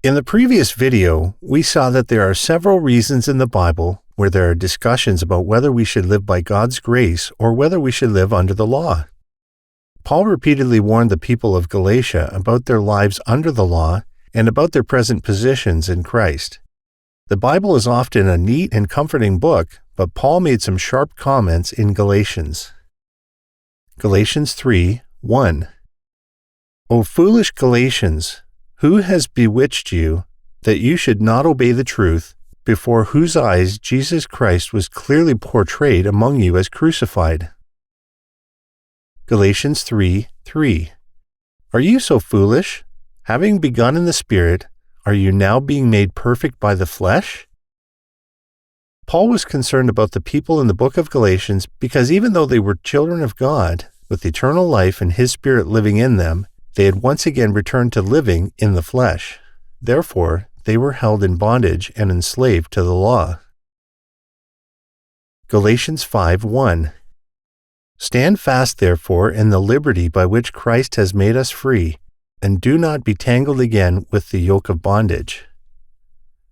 In the previous video, we saw that there are several reasons in the Bible where there are discussions about whether we should live by God's grace or whether we should live under the law. Paul repeatedly warned the people of Galatia about their lives under the law and about their present positions in Christ. The Bible is often a neat and comforting book, but Paul made some sharp comments in Galatians. Galatians 3:1. O foolish Galatians, who has bewitched you, that you should not obey the truth, before whose eyes Jesus Christ was clearly portrayed among you as crucified? Galatians 3:3. Are you so foolish? Having begun in the Spirit, are you now being made perfect by the flesh? Paul was concerned about the people in the book of Galatians because even though they were children of God, with eternal life and His Spirit living in them, they had once again returned to living in the flesh. Therefore, they were held in bondage and enslaved to the law. Galatians 5:1. Stand fast, therefore, in the liberty by which Christ has made us free, and do not be tangled again with the yoke of bondage.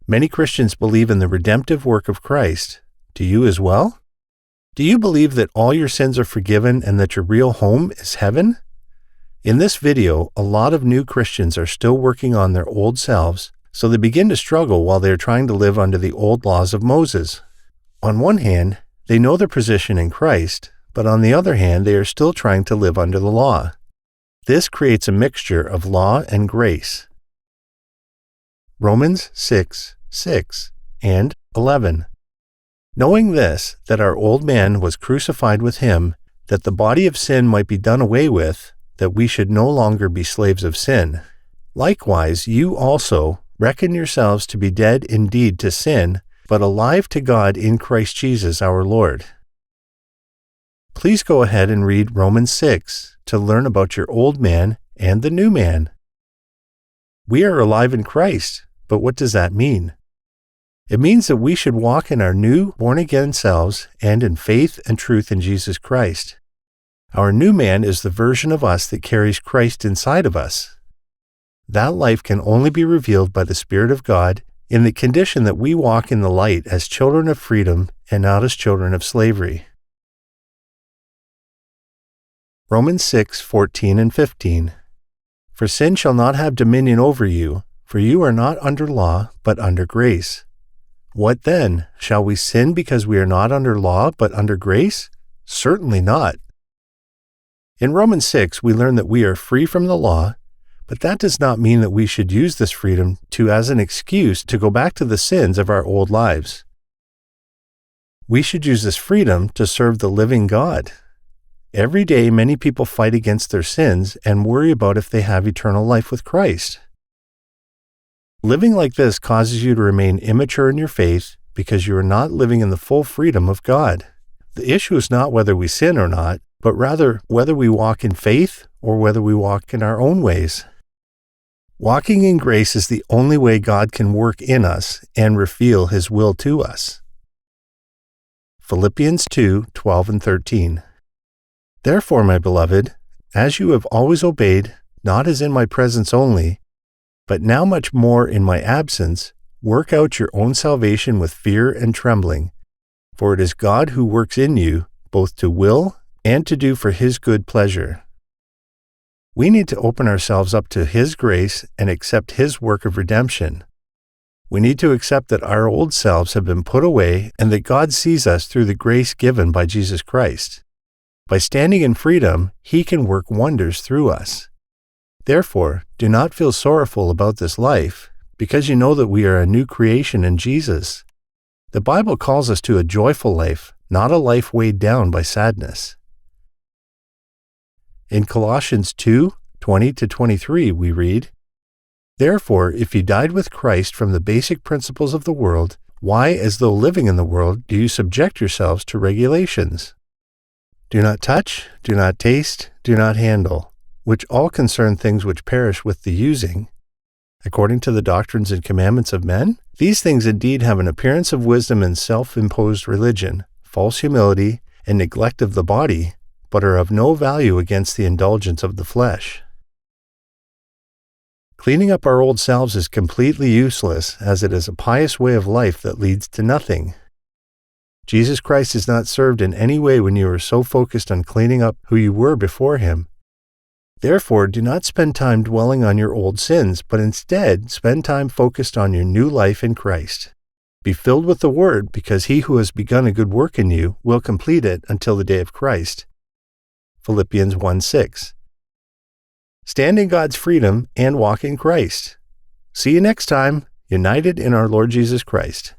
Many Christians believe in the redemptive work of Christ. Do you as well? Do you believe that all your sins are forgiven and that your real home is heaven? In this video, a lot of new Christians are still working on their old selves, so they begin to struggle while they are trying to live under the old laws of Moses. On one hand, they know their position in Christ, but on the other hand, they are still trying to live under the law. This creates a mixture of law and grace. Romans 6:6 and 11. Knowing this, that our old man was crucified with him, that the body of sin might be done away with, that we should no longer be slaves of sin. Likewise, you also reckon yourselves to be dead indeed to sin, but alive to God in Christ Jesus our Lord. Please go ahead and read Romans 6 to learn about your old man and the new man. We are alive in Christ, but what does that mean? It means that we should walk in our new, born-again selves and in faith and truth in Jesus Christ. Our new man is the version of us that carries Christ inside of us. That life can only be revealed by the Spirit of God in the condition that we walk in the light as children of freedom and not as children of slavery. Romans 6:14 and 15. For sin shall not have dominion over you, for you are not under law, but under grace. What then? Shall we sin because we are not under law, but under grace? Certainly not. In Romans 6, we learn that we are free from the law, but that does not mean that we should use this freedom as an excuse to go back to the sins of our old lives. We should use this freedom to serve the living God. Every day, many people fight against their sins and worry about if they have eternal life with Christ. Living like this causes you to remain immature in your faith because you are not living in the full freedom of God. The issue is not whether we sin or not, but rather whether we walk in faith or whether we walk in our own ways. Walking in grace is the only way God can work in us and reveal His will to us. Philippians 2:12 and 13. Therefore, my beloved, as you have always obeyed, not as in my presence only, but now much more in my absence, work out your own salvation with fear and trembling, for it is God who works in you, both to will and to do for His good pleasure. We need to open ourselves up to His grace and accept His work of redemption. We need to accept that our old selves have been put away and that God sees us through the grace given by Jesus Christ. By standing in freedom, He can work wonders through us. Therefore, do not feel sorrowful about this life, because you know that we are a new creation in Jesus. The Bible calls us to a joyful life, not a life weighed down by sadness. In Colossians 2:20-23, we read, Therefore, if you died with Christ from the basic principles of the world, why, as though living in the world, do you subject yourselves to regulations? Do not touch, do not taste, do not handle, which all concern things which perish with the using, according to the doctrines and commandments of men? These things indeed have an appearance of wisdom and self-imposed religion, false humility, and neglect of the body, but are of no value against the indulgence of the flesh. Cleaning up our old selves is completely useless, as it is a pious way of life that leads to nothing. Jesus Christ is not served in any way when you are so focused on cleaning up who you were before Him. Therefore, do not spend time dwelling on your old sins, but instead spend time focused on your new life in Christ. Be filled with the Word, because He who has begun a good work in you will complete it until the day of Christ. Philippians 1:6. Stand in God's freedom and walk in Christ. See you next time, united in our Lord Jesus Christ.